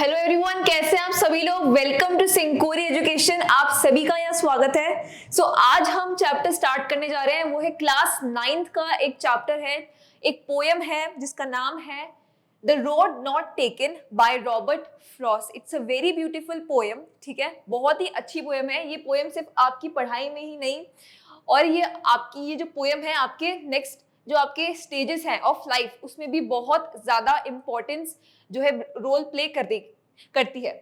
Hello everyone, कैसे हैं आप सभी लोग। वेलकम टू सिंकोरी एजुकेशन। आप सभी का यहाँ स्वागत है। आज हम चैप्टर स्टार्ट करने जा रहे हैं, वो है क्लास 9th का एक चैप्टर है, एक पोएम है जिसका नाम है the road not taken by Robert Frost. It's a very beautiful poem. ठीक है, बहुत ही अच्छी पोएम है। ये पोएम सिर्फ आपकी पढ़ाई में ही नहीं, और ये आपकी ये जो पोएम है आपके नेक्स्ट जो आपके स्टेजेस हैं ऑफ लाइफ उसमें भी बहुत ज्यादा इंपॉर्टेंस जो है रोल प्ले करती है।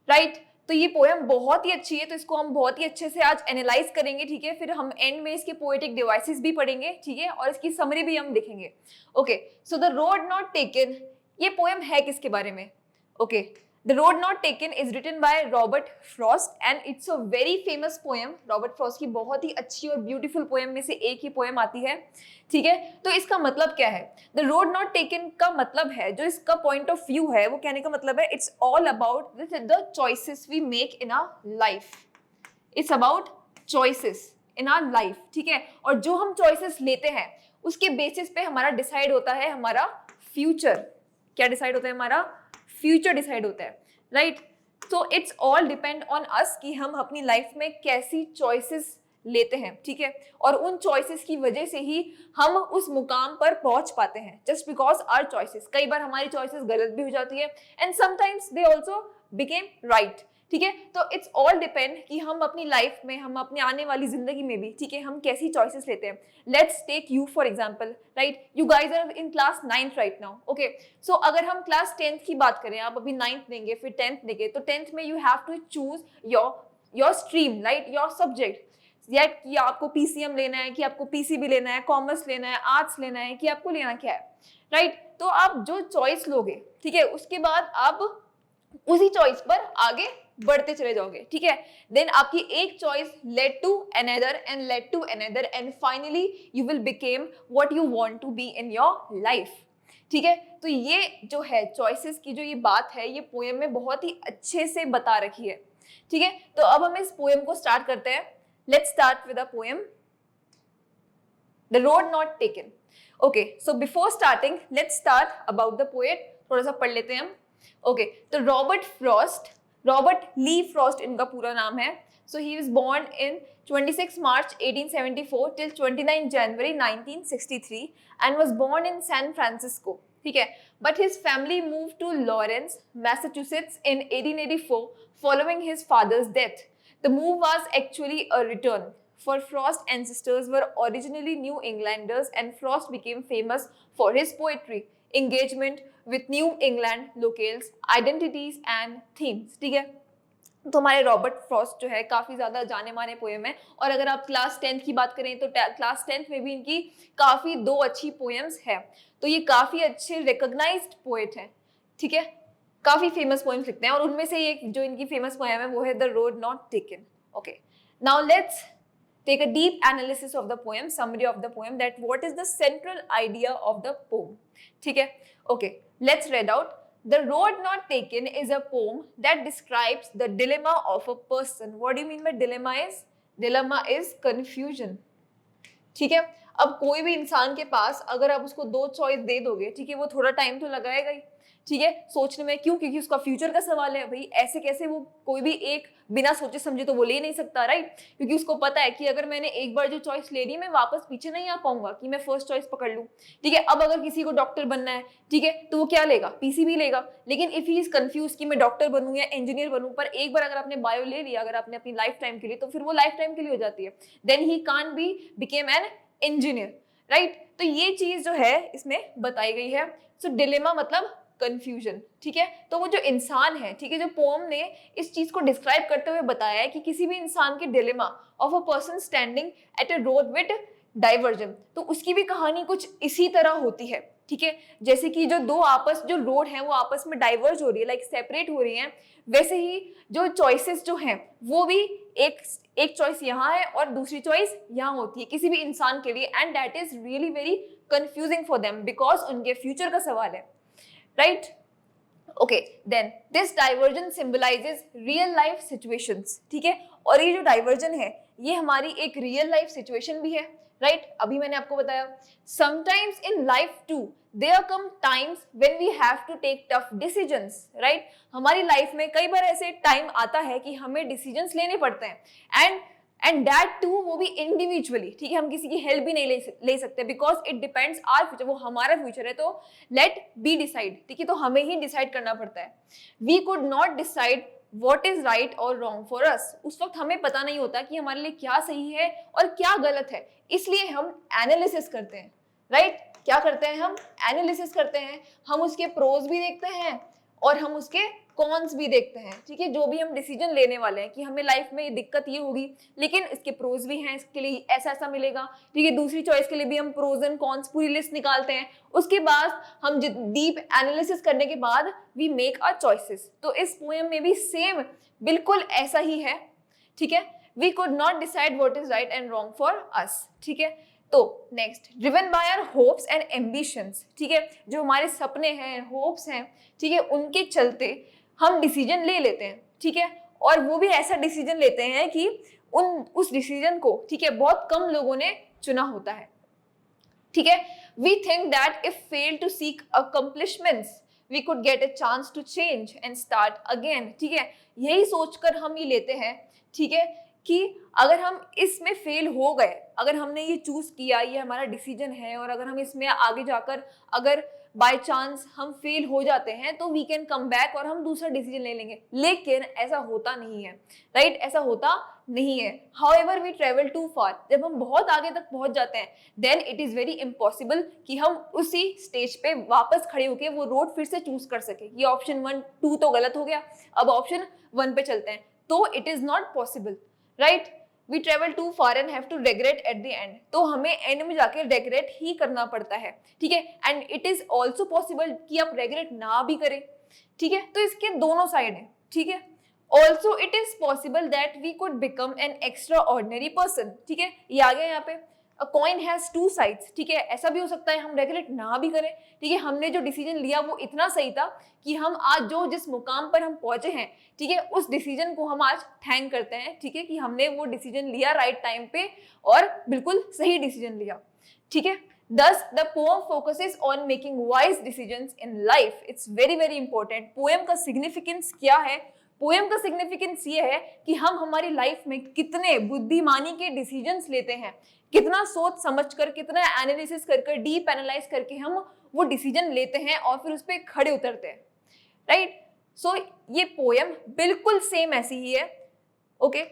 राइट, तो ये पोएम बहुत ही अच्छी है, तो इसको हम बहुत ही अच्छे से आज एनालाइज करेंगे। ठीक है, फिर हम एंड में इसके पोएटिक डिवाइसेस भी पढ़ेंगे। ठीक है, और इसकी समरी भी हम देखेंगे। Okay, so the road not taken, ये पोएम है किसके बारे में? Okay, The Road Not Taken is written by Robert Frost and it's a very famous poem. Robert Frost की बहुत ही अच्छी और ब्यूटीफुल पोएम में से एक ही पोएम आती है। ठीक है, तो इसका मतलब क्या है? The Road Not Taken का मतलब है, जो इसका पॉइंट ऑफ व्यू है, वो कहने का मतलब है it's all about the choices we make in our life. It's about choices in our life. ठीक है, और जो हम choices लेते हैं उसके बेसिस पे हमारा डिसाइड होता है हमारा फ्यूचर। क्या डिसाइड होता है? हमारा फ्यूचर डिसाइड होता है। Right, so it's all depend on us कि हम अपनी लाइफ में कैसी चॉइसेस लेते हैं। ठीक है, और उन चॉइसेस की वजह से ही हम उस मुकाम पर पहुंच पाते हैं, जस्ट बिकॉज आवर चॉइसेस। कई बार हमारी चॉइसेस गलत भी हो जाती है and sometimes they also became right. ठीक है, तो इट्स ऑल डिपेंड कि हम अपनी लाइफ में, हम अपनी आने वाली जिंदगी में भी, ठीक है, हम कैसी चॉइसेस लेते हैं। Let's take you for example. Right, you guys are in class 9th right now. Okay, so अगर हम क्लास 10th की बात करें, आप अभी 9th देंगे फिर 10th देंगे, तो 10th में you have to choose your stream, right, your subject. यार कि आपको पीसीएम लेना है, कि आपको पीसीबी लेना है, कॉमर्स लेना है, आर्ट्स लेना है, कि आपको लेना क्या है। राइट, तो आप जो चॉइस लोगे, ठीक है, उसके बाद आप उसी चॉइस पर आगे बढ़ते चले जाओगे। ठीक है, देन आपकी एक choice led to another and led to another and finally you will became what you want to be in your life. ठीक है, तो ये जो है चॉइसेस की जो ये बात है, ये पोएम में बहुत ही अच्छे से बता रखी है। ठीक है, तो अब हम इस पोएम को स्टार्ट करते हैं। Let's start with a poem, the road not taken. Okay, so before starting let's start about the poet. थोड़ा सा पढ़ लेते हैं हम। ओके, तो रॉबर्ट ली फ्रॉस्ट इनका पूरा नाम है। So he was born in 26 March 1874 till 29 January 1963 and was born in San Francisco. ठीक है, but his family move to Lawrence Massachusetts in 1884 following his father's death. The move was actually a return, for Frost's ancestors were originally New Englanders and Frost became famous for his poetry, engagement with New England locales, identities and themes. ठीक है, तो हमारे Robert Frost जो है काफी ज्यादा जाने माने पोएम है, और अगर आप क्लास 10th की बात करें तो क्लास 10th में भी इनकी काफी 2 अच्छी पोएम्स है। तो ये काफी अच्छे रिकॉग्नाइज्ड पोएट हैं। ठीक है, काफी फेमस पोएम्स लिखते हैं, और उनमें से एक जो इनकी फेमस पोएम है वो है the road not taken. Okay, now let's take a deep analysis of the poem, summary of the poem, that what is the central idea of the poem. ठीक है, okay, let's read out. The Road Not Taken is a poem that describes the dilemma of a person. What do you mean by dilemma is? Dilemma is confusion. ठीक है, अब कोई भी इंसान के पास अगर आप उसको 2 चॉइस दे दोगे, ठीक है, वो थोड़ा टाइम तो लगाएगा ही, ठीक है, सोचने में। क्यों? क्योंकि उसका फ्यूचर का सवाल है भाई। ऐसे कैसे वो कोई भी एक बिना सोचे समझे तो वो ले नहीं सकता। राइट, क्योंकि उसको पता है कि अगर मैंने एक बार जो चॉइस ले ली मैं वापस पीछे नहीं आ पाऊंगा कि मैं फर्स्ट चॉइस पकड़ लूं। ठीक है, अब अगर किसी को डॉक्टर बनना है, ठीक है, तो वो क्या लेगा? पीसीबी लेगा। लेकिन इफ ही इज कंफ्यूज कि मैं डॉक्टर बनूं या इंजीनियर बनूं, पर एक बार अगर आपने बायो ले लिया, अगर आपने अपनी लाइफ टाइम के लिए, तो फिर वो लाइफ टाइम के लिए हो जाती है। Then he can't be became an engineer. Right, तो ये चीज जो है इसमें बताई गई है। सो डिलेमा मतलब कंफ्यूजन। ठीक है, तो वो जो इंसान है, ठीक है, जो पोएम ने इस चीज को डिस्क्राइब करते हुए बताया है कि किसी भी इंसान के dilemma of a person standing at a road with diversion, तो उसकी भी कहानी कुछ इसी तरह होती है। ठीक है, जैसे कि जो जो रोड है वो आपस में डाइवर्ज हो रही है, लाइक सेपरेट हो रही हैं, वैसे ही जो चॉइसेस जो हैं वो भी एक चॉइस यहाँ है और दूसरी चॉइस यहाँ होती है किसी भी इंसान के लिए, and that is really very confusing for them because उनके फ्यूचर का सवाल है। Right, okay, then this diversion symbolises real life situations. ठीक है, और ये जो डाइवर्जन है ये हमारी एक रियल लाइफ सिचुएशन भी है। राइट अभी मैंने आपको बताया sometimes in life too there come times when we have to take tough decisions, right हमारी लाइफ में कई बार ऐसे टाइम आता है कि हमें डिसीजंस लेने पड़ते हैं एंड दैट टू वो भी इंडिविजुअली, ठीक है हम किसी की हेल्प भी नहीं ले सकते because it depends our future, वो हमारा फ्यूचर है तो लेट बी डिसाइड, ठीक है तो हमें ही डिसाइड करना पड़ता है। We could not decide what is right or wrong for us, उस वक्त हमें पता नहीं होता कि हमारे लिए क्या सही है और क्या गलत है, इसलिए हम एनालिसिस करते हैं, राइट क्या करते हैं हम एनालिसिस करते हैं, हम उसके प्रोज भी देखते हैं और हम उसके कॉन्स भी देखते हैं, ठीक है जो भी हम डिसीजन लेने वाले हैं कि हमें लाइफ में ये दिक्कत ये होगी लेकिन इसके प्रोज भी हैं, इसके लिए ऐसा ऐसा मिलेगा, ठीक है दूसरी चॉइस के लिए भी हम प्रोज एंड कॉन्स पूरी लिस्ट निकालते हैं, उसके बाद हम डीप एनालिसिस करने के बाद वी मेक आवर चॉइसेस। तो इस पोएम में भी सेम बिल्कुल ऐसा ही है, ठीक है we could not decide what is right and wrong for us, ठीक है तो next driven by our hopes and ambitions, ठीक है जो हमारे सपने हैं होप्स हैं, ठीक है उनके चलते हम डिसीजन ले लेते हैं, ठीक है और वो भी ऐसा डिसीजन लेते हैं कि उस डिसीजन को, ठीक है बहुत कम लोगों ने चुना होता है, ठीक है we think that if fail to seek accomplishments we could get a chance to change and start again, ठीक है यही सोचकर हम ये लेते हैं, ठीक है कि अगर हम इसमें फेल हो गए, अगर हमने ये चूज किया, ये हमारा डिसीजन है और अगर हम इसमें आगे जाकर अगर बाय चांस हम फेल हो जाते हैं तो वी कैन कम बैक और हम दूसरा डिसीजन ले लेंगे, लेकिन ऐसा होता नहीं है, राइट ऐसा होता नहीं है। However we travel too far, जब हम बहुत आगे तक पहुंच जाते हैं then it is very impossible कि हम उसी स्टेज पे वापस खड़े होकर वो रोड फिर से चूज कर सके, ये ऑप्शन 1 2 तो गलत हो गया, अब ऑप्शन 1 पे चलते हैं, तो it is not possible, right we travel too far and have to regret at the end, तो हमें एंड में जाके रेग्रेट ही करना पड़ता है, ठीक है and it is also possible कि आप रेग्रेट ना भी करें, ठीक है तो इसके दोनों साइड है, ठीक है also it is possible that we could become an extraordinary person, ठीक है ये आ गया यहाँ पे a coin has two sides, ठीक है ऐसा भी हो सकता है हम रेगुलेट ना भी करें, ठीक है हमने जो डिसीजन लिया वो इतना सही था कि हम आज जो जिस मुकाम पर हम पहुंचे हैं, ठीक है उस डिसीजन को हम आज थैंक करते हैं, ठीक है कि हमने वो डिसीजन लिया राइट टाइम पे और बिल्कुल सही डिसीजन लिया, ठीक है Thus, the poem focuses on making wise decisions in life. It's very very important. Poem का सिग्निफिकेंस क्या है? पोएम का सिग्निफिकेंस ये है कि हम हमारी लाइफ में कितने बुद्धिमानी के डिसीजंस लेते हैं, कितना सोच समझकर, कितना एनालिसिस कर डीप एनालाइज करके हम वो डिसीजन लेते हैं और फिर उस पर खड़े उतरते हैं, राइट सो ये पोएम बिल्कुल सेम ऐसी ही है, ओके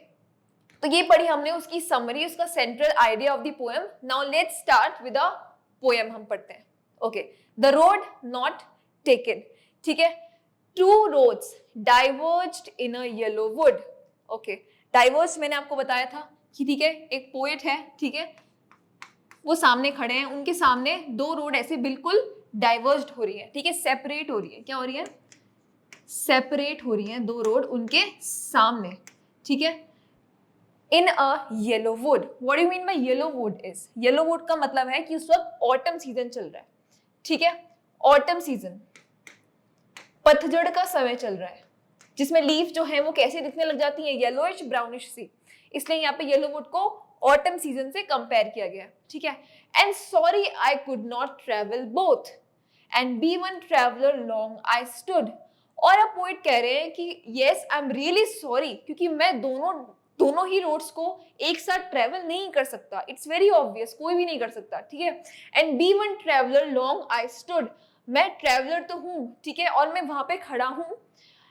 तो ये पढ़ी हमने उसकी समरी, उसका central idea of the poem. Now let's start with the poem हम पढ़ते हैं, okay the road not taken, ठीक है two roads डाइवर्ज्ड in a yellow would, okay diverge मैंने आपको बताया था कि ठीक है एक पोएट है, ठीक है वो सामने खड़े हैं, उनके सामने दो रोड ऐसे बिल्कुल डाइवर्ज्ड हो रही है, ठीक है सेपरेट हो रही है, क्या हो रही है सेपरेट हो रही है दो रोड उनके सामने, ठीक है in a yellow wood. What do mean by yellow wood is, yellow wood का मतलब है कि उस वक्त ऑटम सीजन चल रहा है, ठीक है ऑटम सीजन पतझड़ का समय चल रहा है जिसमें लीफ जो है वो कैसे दिखने लग जाती है येलोइश ब्राउनिश सी, इसलिए यहाँ पे येलो वुड को ऑटम सीजन से कंपेयर किया गया, ठीक है and sorry I could not travel both and be one traveller long I stood. और अब पोइट कह रहे हैं कि yes I am really sorry क्योंकि मैं दोनों ही रोड्स को एक साथ ट्रेवल नहीं कर सकता, इट्स वेरी ऑब्वियस कोई भी नहीं कर सकता, ठीक है and be one traveller long I stood, मैं ट्रेवलर तो हूं, ठीक है और मैं वहां पे खड़ा हूं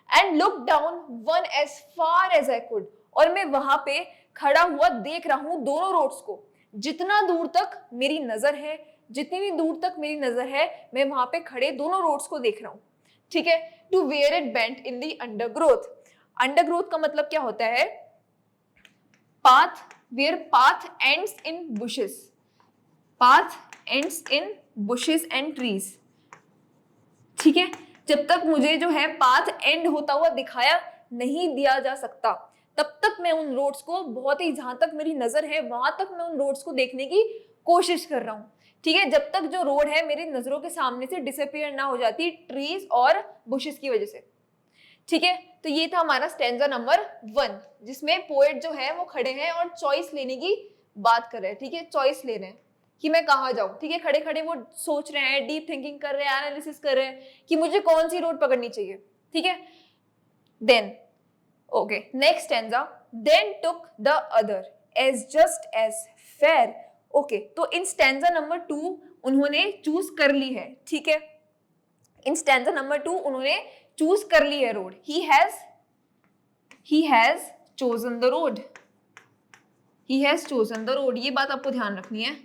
and look down one as far as I could, और मैं वहां पे खड़ा हुआ देख रहा हूं दोनों रोड्स को, जितना दूर तक मेरी नजर है, जितनी भी दूर तक मेरी नजर है मैं वहां पे खड़े दोनों रोड्स को देख रहा हूं, ठीक है to where it bent in the undergrowth. Undergrowth का मतलब क्या होता है path where path ends in bushes, path ends in bushes and trees, ठीक है जब तक मुझे जो है पाथ एंड होता हुआ दिखाया नहीं दिया जा सकता तब तक मैं उन रोड्स को बहुत ही जहां तक मेरी नजर है वहां तक मैं उन रोड्स को देखने की कोशिश कर रहा हूँ, ठीक है जब तक जो रोड है मेरी नजरों के सामने से डिसअपीयर ना हो जाती ट्रीज और बुशेस की वजह से, ठीक है तो ये था हमारा स्टैंजा नंबर 1 जिसमें पोएट जो है वो खड़े हैं और चॉइस लेने की बात कर रहे हैं, ठीक है, चॉइस ले रहे हैं कि मैं कहाँ जाऊं, ठीक है, खड़े खड़े वो सोच रहे हैं, डीप थिंकिंग कर रहे हैं, एनालिसिस कर रहे हैं कि मुझे कौन सी रोड पकड़नी चाहिए, ठीक है। Then okay, next stanza, then took the other as just as fair. Okay, तो इन स्टैंजा नंबर 2 उन्होंने चूज कर ली है, ठीक है, इन स्टैंजा नंबर 2 उन्होंने चूज कर ली है road, he has chosen the road, he has chosen the road, ये बात आपको ध्यान रखनी है,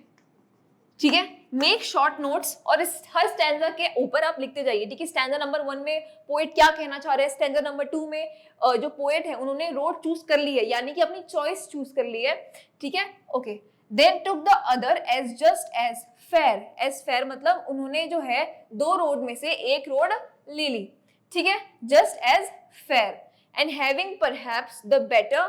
ठीक है। मेक शॉर्ट नोट्स और इस हर स्टैंजा के ऊपर आप लिखते जाइए, ठीक है। स्टैंजा नंबर 1 में पोएट क्या कहना चाह रहे हैं, स्टैंजा नंबर 2 में जो पोएट है उन्होंने रोड चूज कर ली है, यानी कि अपनी चॉइस चूज कर ली है, ठीक है। Okay, then took the other as just as fair, as fair मतलब उन्होंने जो है 2 रोड में से एक रोड ले ली, ठीक है, just as fair, and having perhaps the better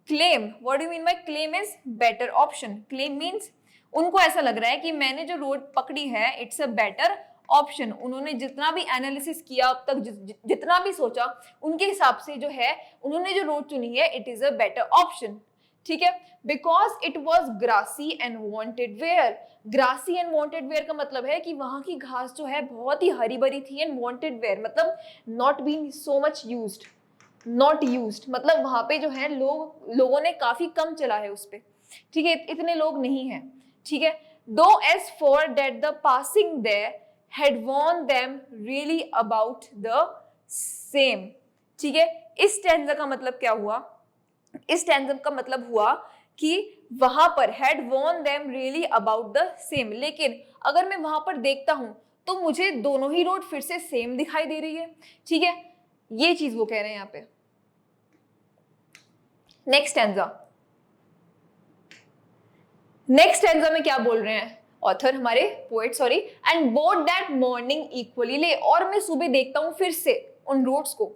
claim. What do you mean by claim? Is better option. Claim means उनको ऐसा लग रहा है कि मैंने जो रोड पकड़ी है इट्स अ बेटर ऑप्शन। उन्होंने जितना भी एनालिसिस किया अब तक, जितना भी सोचा, उनके हिसाब से जो है उन्होंने जो रोड चुनी है it is a better option, ठीक है। Because it was grassy and wanted wear. Grassy and wanted wear का मतलब है कि वहां की घास जो है बहुत ही हरी भरी थी, एंड वॉन्टेड वेयर मतलब not been so much used, not used मतलब वहां पे जो है लोगों ने काफी कम चला है उस पे, ठीक है, इतने लोग नहीं है, ठीक है। Though as for that the passing there had worn them really about the same, ठीक है। इस स्टैंजा का मतलब क्या हुआ? इस स्टैंजा का मतलब हुआ कि वहां पर had worn them really about the same, लेकिन अगर मैं वहां पर देखता हूं तो मुझे दोनों ही रोड फिर से सेम दिखाई दे रही है, ठीक है, ये चीज वो कह रहे हैं यहाँ पे। नेक्स्ट स्टैंजा में क्या बोल रहे हैं ऑथर, हमारे poet, sorry, and both that morning equally ले, और मैं सुबह देखता हूं फिर से उन रोड्स को,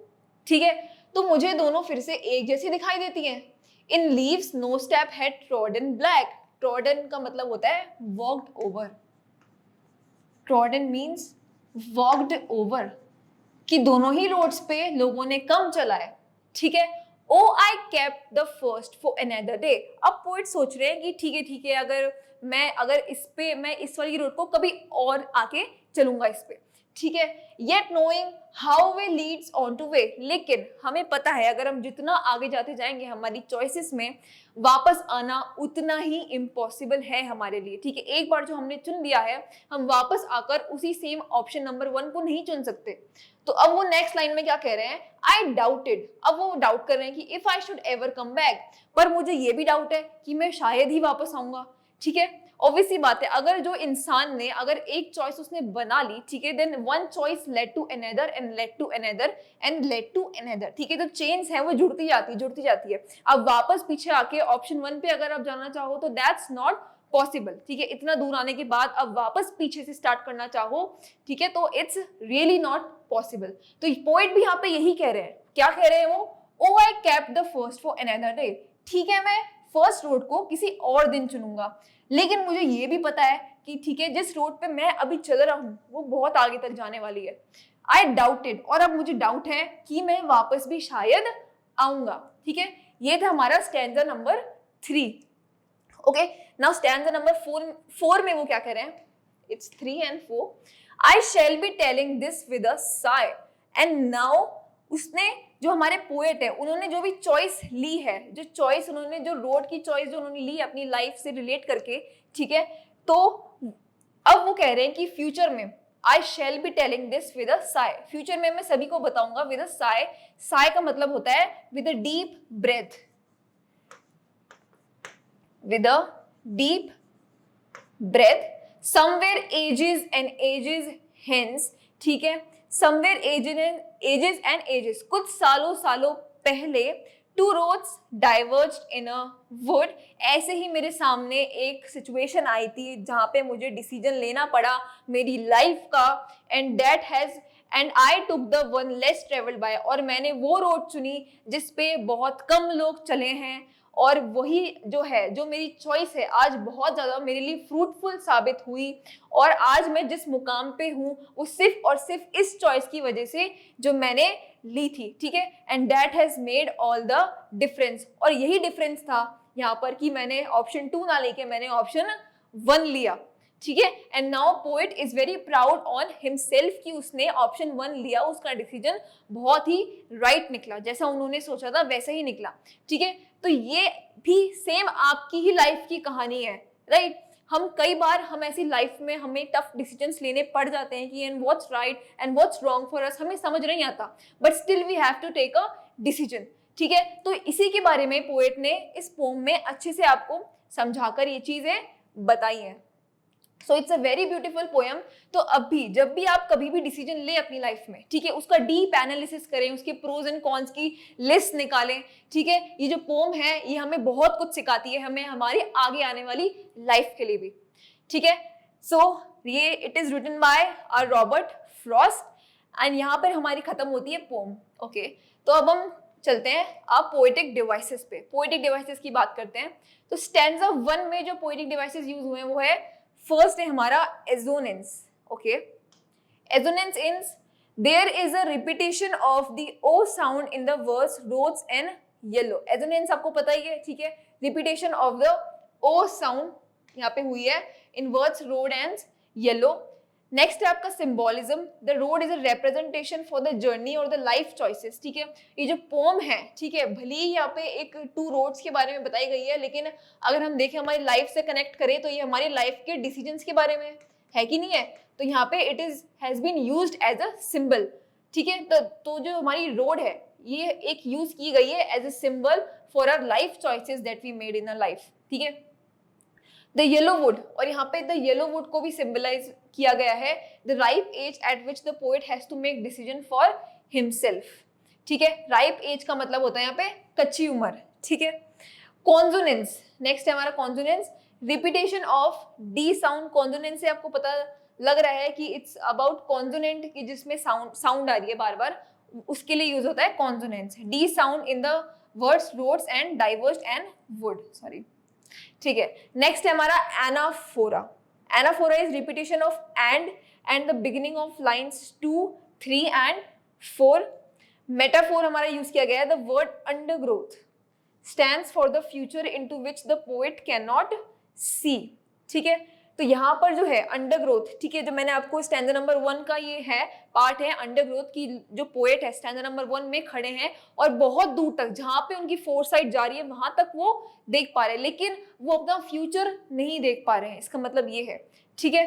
ठीक है, तो मुझे दोनों फिर से एक जैसी दिखाई देती हैं। In leaves no step had trodden black. Trodden का मतलब होता है walked over, trodden means walked over, कि दोनों ही रोड्स पे लोगों ने कम चला है, ठीक है। Oh I kept the first for another day. अब पोइट सोच रहे हैं कि ठीक है, अगर इस पे मैं इस वाली रोड को कभी और आके चलूंगा इस पे, ठीक है। Yet knowing how way Leeds on two way, लेकिन हमें पता है अगर हम जितना आगे जाते जाएंगे हमारी चॉइसेस में, वापस आना उतना ही इम्पॉसिबल है हमारे लिए, ठीक है। एक बार जो हमने चुन लिया है, हम वापस आकर उसी सेम ऑप्शन नंबर 1 को नहीं चुन सकते। तो अब वो नेक्स्ट लाइन में क्या कह रहे हैं, आई डाउटेड, अब वो डाउट कर रहे हैं कि if I should ever come back, पर मुझे ये भी डाउट है कि मैं शायद ही वापस आऊंगा, ठीक है। ऑब्वियसली बात है, अगर जो इंसान ने अगर एक चॉइस उसने बना ली, ठीक है, then one choice led to another and led to another and led to another, ठीक है, तो चेन्स है वो जुड़ती जाती है। अब वापस पीछे आके ऑप्शन 1 पे अगर आप जाना चाहो तो दैट्स नॉट पॉसिबल, ठीक है। इतना दूर आने के बाद अब वापस पीछे से स्टार्ट करना चाहो, ठीक है, तो इट्स रियली नॉट पॉसिबल। तो पोएट भी यहाँ पे यही कह रहे हैं, क्या कह रहे हैं वो, oh I kept the first for another day, ठीक है, मैं फर्स्ट रोड को किसी और दिन चुनूंगा, लेकिन मुझे ये भी पता है कि ठीक है, जिस रोड पे मैं अभी चल रहा हूँ वो बहुत आगे तक जाने वाली है। आई डाउटेड, और अब मुझे डाउट है कि मैं वापस भी शायद आऊंगा, ठीक है। ये था हमारा stanza number 3। Okay, now stanza number 4 में वो क्या कह रहे हैं, it's 3 and 4। I shall be telling this with a Sai, and now उसने जो हमारे पोएट है उन्होंने जो भी चॉइस ली है, जो चॉइस उन्होंने, जो रोड की चॉइस जो उन्होंने ली अपनी लाइफ से रिलेट करके, ठीक है, तो अब वो कह रहे हैं कि फ्यूचर में I shall be telling this with a sigh, future में मैं सभी को बताऊंगा विद अ साय। साय का मतलब होता है with a deep breath, with a deep breath, somewhere ages and ages hence, ठीक है, somewhere ages and ages, कुछ सालों पहले, two roads diverged in a wood, ऐसे ही मेरे सामने एक सिचुएशन आई थी जहां पे मुझे डिसीजन लेना पड़ा मेरी लाइफ का, and I took the one less traveled by, और मैंने वो रोड चुनी जिस पे बहुत कम लोग चले हैं, और वही जो है, जो मेरी चॉइस है आज बहुत ज़्यादा मेरे लिए फ्रूटफुल साबित हुई, और आज मैं जिस मुकाम पे हूँ वो सिर्फ और सिर्फ इस चॉइस की वजह से जो मैंने ली थी, ठीक है। And that has made all the difference, और यही डिफरेंस था यहाँ पर कि मैंने ऑप्शन 2 ना लेके मैंने ऑप्शन 1 लिया, ठीक है। And now poet is very proud on himself कि उसने ऑप्शन 1 लिया, उसका डिसीजन बहुत ही राइट निकला, जैसा उन्होंने सोचा था वैसा ही निकला, ठीक है। तो ये भी सेम आपकी ही लाइफ की कहानी है, राइट। हम कई बार हम ऐसी लाइफ में हमें टफ डिसीजंस लेने पड़ जाते हैं कि and what's right and what's wrong for us, हमें समझ नहीं आता, but still we have to take a decision, ठीक है। तो इसी के बारे में पोएट ने इस पोम में अच्छे से आपको समझाकर ये चीजें बताई हैं। So it's a very beautiful poem. तो अब भी जब भी आप कभी भी डिसीजन ले अपनी लाइफ में, ठीक है, उसका डीप एनालिसिस करें, उसके प्रोज एंड कॉन्स की लिस्ट निकालें, ठीक है। ये जो पोम है ये हमें बहुत कुछ सिखाती है, हमें हमारी आगे आने वाली लाइफ के लिए भी, ठीक है। सो ये it is written by Robert Frost एंड यहाँ पर हमारी खत्म होती है पोम, ओके। तो अब हम चलते हैं अब पोएटिक डिवाइसेस पे, पोएटिक डिवाइसेस की बात करते हैं। तो स्टैंजा 1 में जो पोएटिक डिवाइसेस यूज हुए हैं वो है, फर्स्ट है हमारा assonance, okay. Assonance is there is a repetition of the O sound in the words roads and yellow. Assonance आपको पता ही है, ठीक है, repetition of the O sound यहाँ पे हुई है in words road and yellow. Next है आपका symbolism, the road is a representation for the journey और द लाइफ चॉइसेस, ठीक है। ये जो पोम है, ठीक है, भले ही यहाँ पे एक 2 रोड्स के बारे में बताई गई है, लेकिन अगर हम देखें हमारी लाइफ से कनेक्ट करें तो ये हमारी लाइफ के डिसीजंस के बारे में है कि नहीं है। तो यहाँ पे it is has been used as a symbol, ठीक है। तो जो हमारी रोड है ये एक यूज की गई है as a symbol for our life choices that we made in a life, ठीक है। द येलो वुड, और यहाँ पे द येलो वुड को भी सिंबलाइज किया गया है, the ripe age at which the poet has to make decision for himself, ठीक है। राइप एज का मतलब होता है यहाँ पे कच्ची उम्र, ठीक है। कॉन्सोनेंस, नेक्स्ट है हमारा consonance, repetition of D sound. Consonance से आपको पता लग रहा है कि इट्स अबाउट कॉन्सोनेंट की जिसमें साउंड आ रही है बार बार, उसके लिए यूज होता है consonance. D sound in the words roads and diverse and wood, sorry, ठीक है। नेक्स्ट है हमारा anaphora. Anaphora is repetition of and the beginning of lines 2, 3 and 4। Metaphor हमारा यूज किया गया है, the word undergrowth stands for the future into which the poet can not see, ठीक है। तो यहाँ पर जो है अंडरग्रोथ, ठीक है, जो मैंने आपको स्टैंजा नंबर 1 का ये है पार्ट है अंडरग्रोथ की, जो पोएट है स्टैंजा नंबर 1 में खड़े हैं और बहुत दूर तक जहाँ पे उनकी फोरसाइट जा रही है वहां तक वो देख पा रहे हैं, लेकिन वो अपना फ्यूचर नहीं देख पा रहे हैं, इसका मतलब ये है, ठीक है।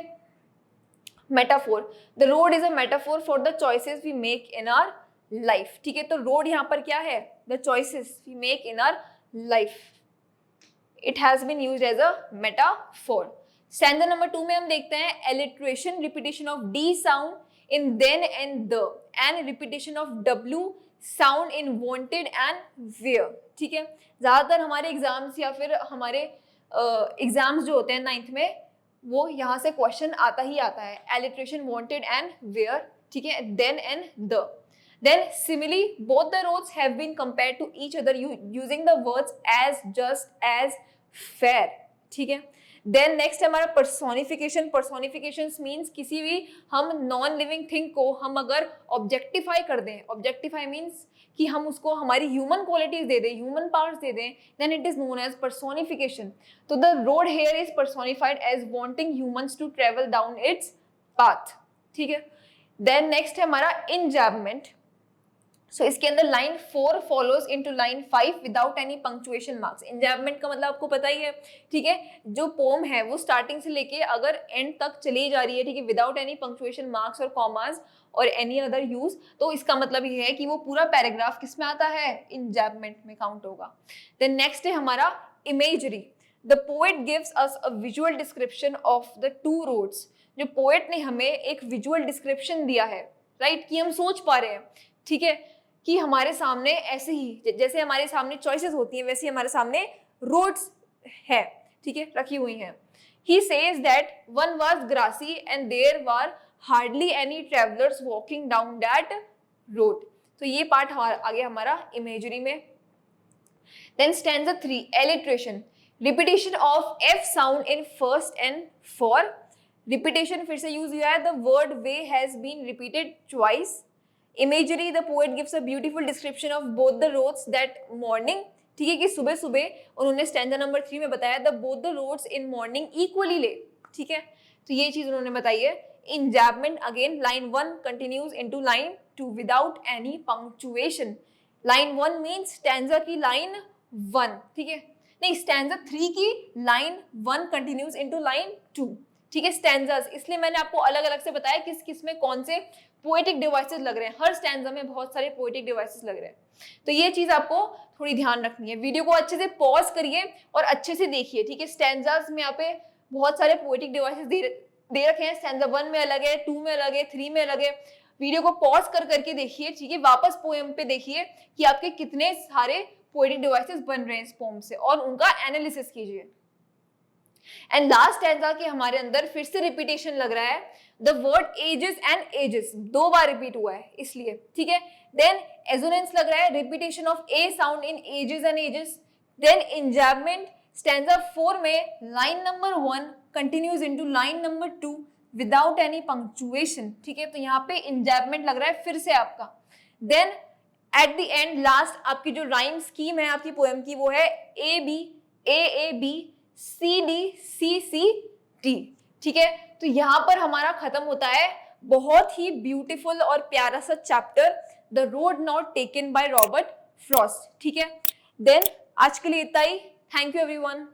Metaphor, the road is a metaphor for the choices we make in our life, ठीक है। तो रोड यहाँ पर क्या है, the choices we make in our life, it has been used as a metaphor. Stanza number 2 में हम देखते हैं alliteration, repetition of D sound in then and the, and repetition of W sound in wanted and wear, ठीक है। ज्यादातर हमारे exams या फिर हमारे एग्जाम्स जो होते हैं 9th में, वो यहाँ से क्वेश्चन आता ही आता है, एलिट्रेशन, वांटेड एंड वेयर, ठीक है, then and the. Then similarly, both the roads have been compared to each other using the words as, just, as, fair, ठीक है। देन नेक्स्ट हमारा पर्सोनिफिकेशन। पर्सोनिफिकेशंस मीन्स किसी भी हम नॉन लिविंग थिंग को हम अगर ऑब्जेक्टिफाई कर दें, ऑब्जेक्टिफाई मीन्स कि हम उसको हमारी ह्यूमन क्वालिटीज दे दें, ह्यूमन पार्ट्स दे दें, then it is known as personification. तो the road here is personified as wanting humans to travel down its path, ठीक है। देन नेक्स्ट है हमारा इंजैबमेंट। सो इसके अंदर line 4 follows into line 5 without any punctuation marks. Enjambment का मतलब आपको पता ही है, ठीक है, जो पोम है वो स्टार्टिंग से लेके अगर एंड तक चली जा रही है, ठीक है, विदाउट एनी पंक्चुएशन मार्क्स और कॉमास और एनी अदर यूज, तो इसका मतलब ये है कि वो पूरा पैराग्राफ किस में आता है, इंजैबमेंट में काउंट होगा। देन नेक्स्ट है हमारा imagery. The poet gives us a visual description of the 2 roads. जो पोएट ने हमें एक विजुअल डिस्क्रिप्शन दिया है, राइट, कि हम सोच पा रहे हैं, ठीक है, कि हमारे सामने ऐसे ही जैसे हमारे सामने चॉइसेस होती हैं वैसे हमारे सामने रोड्स है, ठीक है, रखी हुई हैं। He says that one was grassy and there were hardly any travelers walking down that road. तो ये पार्ट आ गया हमारा इमेजरी में। Then stanza 3 alliteration, repetition of F sound in first and for। Repetition फिर से यूज हुआ है, the word way has been repeated twice। Imagery, the poet gives a beautiful description of both the roads that morning, ठीक है, कि सुबह सुबह उन्होंने स्टैंजा नंबर 3 में बताया the both the roads in morning equally lay, ठीक है, तो ये चीज उन्होंने बताई है। Enjambment again line 1 continues into line 2 without any punctuation. Line 1 means stanza की लाइन 1, ठीक है, नहीं स्टैंजा 3 की लाइन 1 कंटिन्यूज इनटू लाइन 2, ठीक है। स्टैंजास इसलिए मैंने आपको अलग अलग से बताया किस किस में कौन से पोएटिक डिवाइसेस लग रहे हैं, हर स्टैंजा में बहुत सारे पोएटिक डिवाइसेस लग रहे हैं, तो ये चीज आपको थोड़ी ध्यान रखनी है। वीडियो को अच्छे से पॉज करिए और अच्छे से देखिए, ठीक है। स्टैंजास में यहाँ पे बहुत सारे पोएटिक डिवाइसेस दे रखे हैं, स्टैंजा 1 में अलग है, 2 में अलग है, 3 में अलग है। वीडियो को पॉज करके देखिए, ठीक है, वापस पोएम पे देखिए कि आपके कितने सारे पोएटिक डिवाइसेस बन रहे हैं इस पोएम से, और उनका एनालिसिस कीजिए। एंड लास्ट स्टैंजा के हमारे अंदर फिर से रिपीटेशन लग रहा है, the word ages and ages 2 बार रिपीट हुआ है इसलिए, ठीक है। देन एजोनेंस लग रहा है, repetition of A sound in ages and ages. Then enjambment stanza 4 में line number 1 continues into line number 2 without any punctuation, ठीक है, तो यहाँ पे इंजैबमेंट लग रहा है फिर से आपका। Then at the end last आपकी जो राइम स्कीम है आपकी पोएम की वो है A B A B C D C C D, ठीक है। तो यहाँ पर हमारा खत्म होता है बहुत ही ब्यूटीफुल और प्यारा सा chapter the road not taken by Robert Frost, ठीक है। देन आज के लिए इतना ही। Thank you everyone.